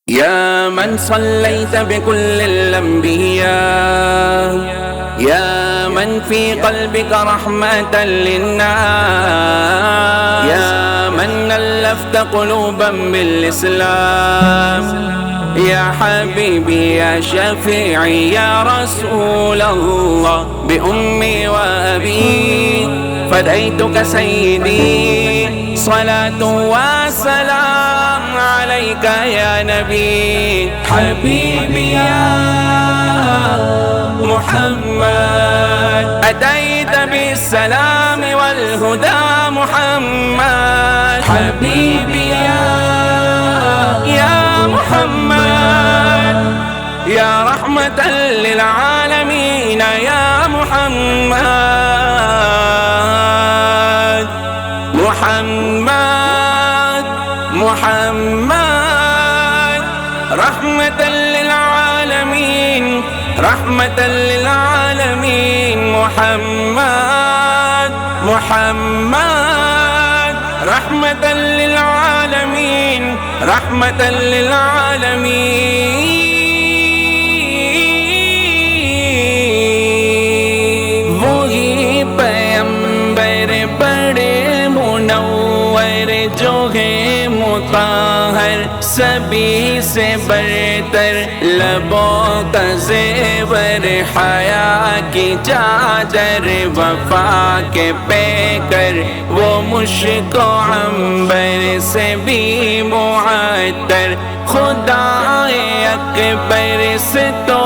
يا من صليت بكل الأنبياء، يا من في قلبك رحمة للناس، يا من ألفت قلوبا بالإسلام، يا حبيبي يا شفيعي يا رسول الله، بأمي وأبي فديتك سيدي، صلاة وسلام عليك يا نبي. حبيبي يا محمد أتيت بالسلام والهدى محمد. حبيبي يا محمد يا رحمة للعالمين يا محمد. محمد رحمة للعالمين، رحمة للعالمين. محمد رحمة للعالمين، رحمة للعالمين. وہی پیغمبر بڑے منور جو ہے مطہر، سبھی سے برتر لبوں کا زیور، حیا کی چادر وفا کے پیکر، وہ مشک و عنبر سے بھی معطر، خدائے اکبر سے تو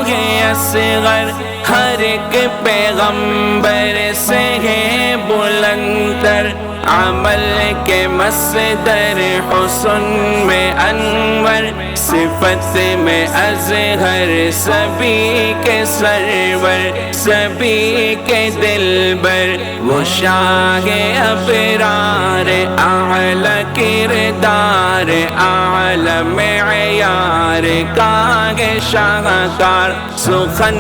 ہے اصغر، ہر ایک پیغمبر سے ہے بلندر، عمل کے مصدر حسن میں انور، صفت میں اظہر، سبھی کے سرور، سبھی کے دلبر، وہ شاہ ابرار، اعلی کردار، اعلی معیار کا ہے شاہکار، سخن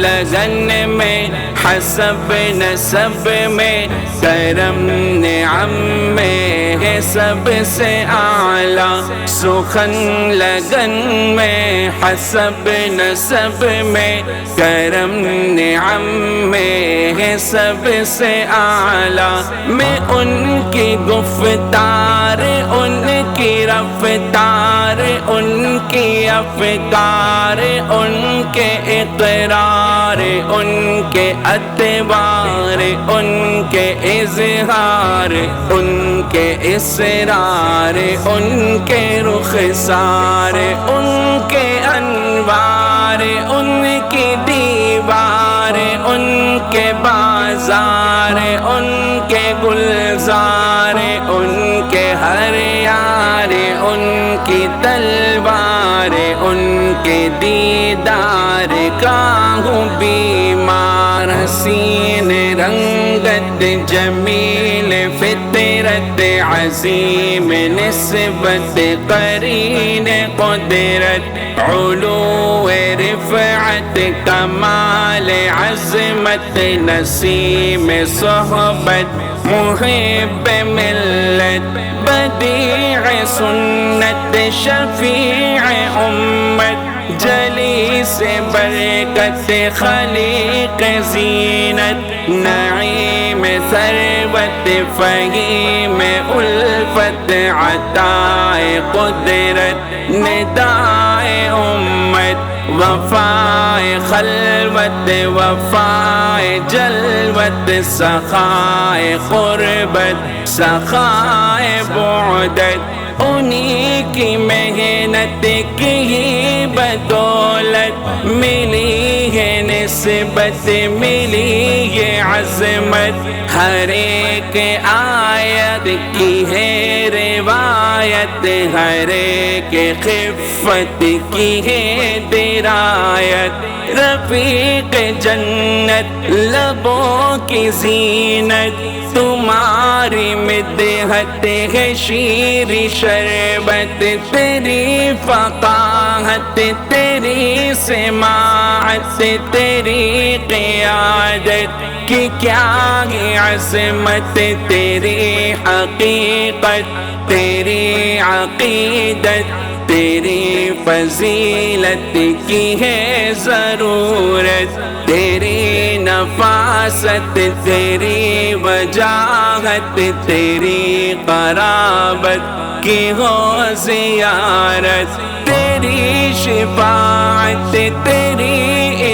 لگن میں حسب نسب میں کرم نعم میں ہے سب سے اعلیٰ، سخن لگن میں حسب نسب میں کرم نعم میں ہے سب سے اعلیٰ۔ میں ان کی گفتار، ان کی رفتار، ان کی افکار، ان کے اقرار، ان کے اتبار، ان کے اظہار، ان کے اسرار، ان کے رخسار، ان کے انوار، ان کی دیوار، ان کے بازار، ان کے گلزار، ان کے ہر یار، ان کی تلوار، ان کے دیدار کا ہوں بیمار، حسین رنگت جمیل فطرت عظیم نسبت قرین قدرت، علو رفعت کمال عظمت نسیم صحبت محب ملت، بدیع سنت شفیع امت، جلیس برکت خلیق زینت، نعیم ثروت فہیم الفت، عطائے قدرت ندائے امت، وفائے خلوت وفائے جلوت، سخائے قربت سخائے بعدت، انہی کی محنت کی ہی بدولت ملی ہے نسبت، ملی ہے عظمت، ہر ایک آیت کی ہے روایت، ہر ایک خفت کی ہے درایت، رفیق جنت لبوں کی زینت، تمہاری مدحت ہے شیر شربت، تیری فقاہت، تیری سماعت، تیری قیادت کی کیا ہی عظمت، تیری حقیقت، تیری عقیدت، تیری فضیلت کی ہے ضرورت، تیری نفاست، تیری وجاہت، تیری قرابت کی ہو زیارت، تیری شفاعت، تیری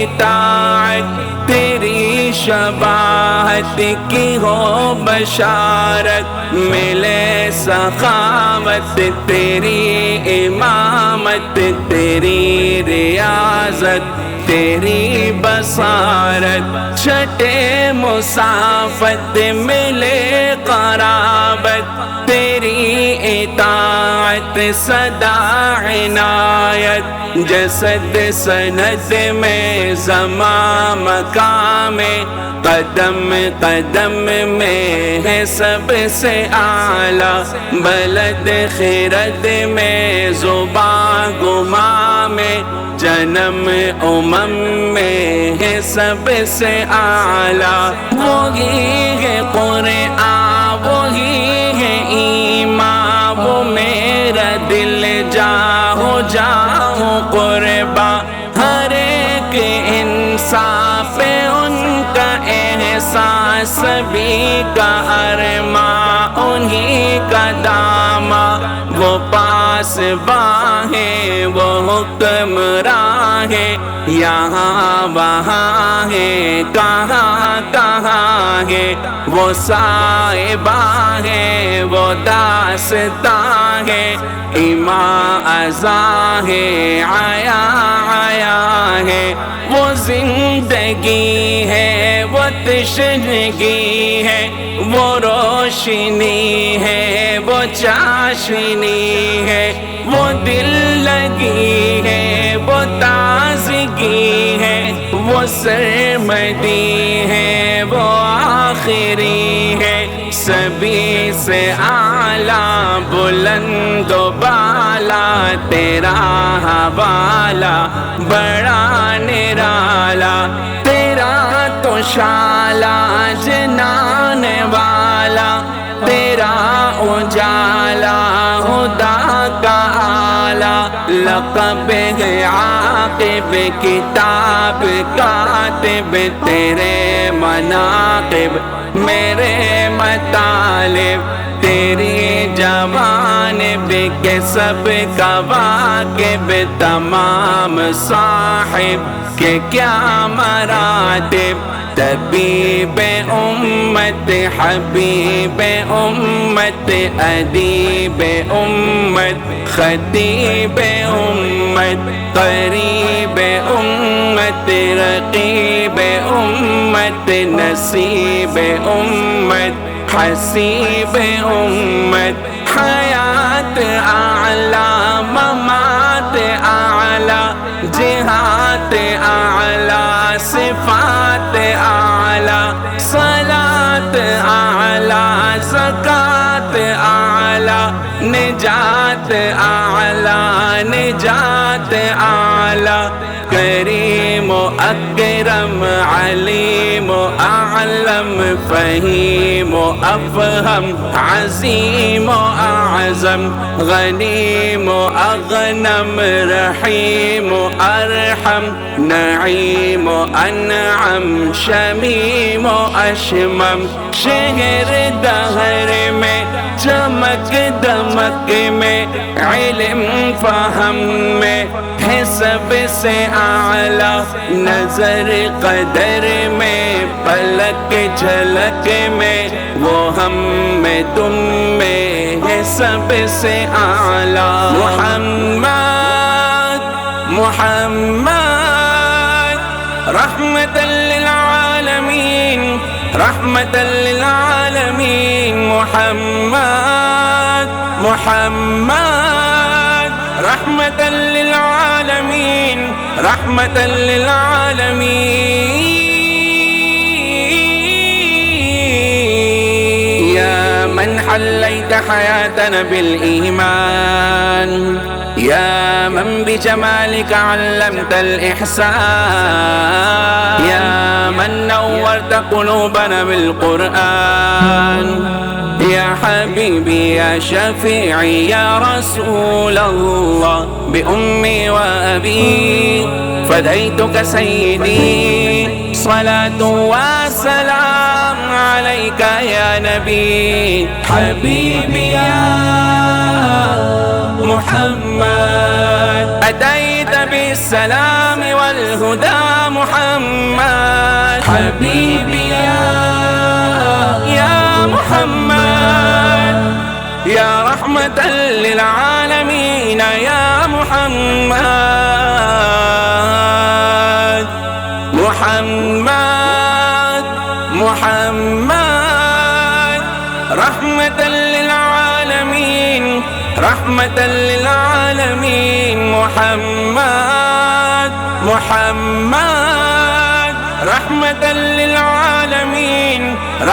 اطاعت، تیری شباہت کی ہو بشارت، ملے سخاوت، تیری امامت، تیری ریاضت، تیری بصارت، چھٹے مسافت، ملے قرابت، تیری اطاعت، صدا عنایت، جسد سند میں زمان مقام میں، قدم قدم میں ہے سب سے اعلیٰ، بلد خرد میں، زبان گما میں، جنم امم میں ہے سب سے اعلیٰ، وہی ہے قرآن، وہی ہے ایمان، وہ میرا دل جاؤ جاؤ قربا، ہر ایک انسان پہ ان کا احساس، سبھی کا ارماں انہی کا داما، وہ پاسباں ہے، وہ حکمراں ہے، یہاں وہاں ہے، کہاں کہاں ہے، وہ صاحباں ہے، وہ داستاں ہے، ایمان ازاں ہے، آیا آیا ہے، وہ زندگی ہے، وہ تشنگی ہے، وہ روشنی ہے، وہ چاشنی ہے، وہ دل لگی ہے، وہ تازگی ہے، وہ سرمدی ہے، وہ آخری ہے، سبھی سے اعلیٰ، بلند و بالا، تیرا حوالہ بڑا نرالا، تیرا تو شالا جنان والا، تیرا اجالا خدا کا آلہ، لقب ہے عاقب، کتاب کاتب، تیرے مناقب میرے مطالب، تیری جوانب کے سب کواکب، تمام صاحب کے کیا مراتب، طبیب امت، حبیب امت، ادیب امت، خطیب امت، قریب امت، رقیب امت، نصیب امت، حسیب امت، حیات اعلیٰ، ممات اعلیٰ، جہاد اعلیٰ، صفات اعلیٰ، صلاة اعلیٰ، زکوٰۃ اعلیٰ، نجات اعلیٰ، نجات اعلیٰ، کریم و اکرم، علیم و اعلم، فہیم و افہم، عظیم و اعظم، غنیم و اغنم، رحیم و ارحم، نعیم و انعم، شمیم و اشمم، شہر دہر میں، چمک دمک میں، علم فہم میں ہے سب سے اعلیٰ، نظر قدر میں، پلک جھلک میں، وہ ہم میں تم میں ہے سب سے اعلیٰ، محمد محمد رحمت للعالمین، رحمت للعالمین، محمد محمد رحمت للعالمین، رحمت للعالمین، یا من حلیت حیاتنا بالایمان، یا من بجمالک علمت الإحسان، یا من نورت قلوبنا بالقرآن، يا حبيبي يا شفيعي يا رسول الله، بأمي وأبي فديتك سيدي، صلاة وسلام عليك يا نبي. حبيبي يا محمد أتيت بالسلام والهدى محمد. حبيبي يا محمد يا رحمة للعالمين يا محمد. محمد رحمة للعالمين، رحمة للعالمين. محمد رحمة للعالمين،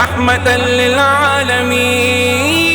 رحمة للعالمين.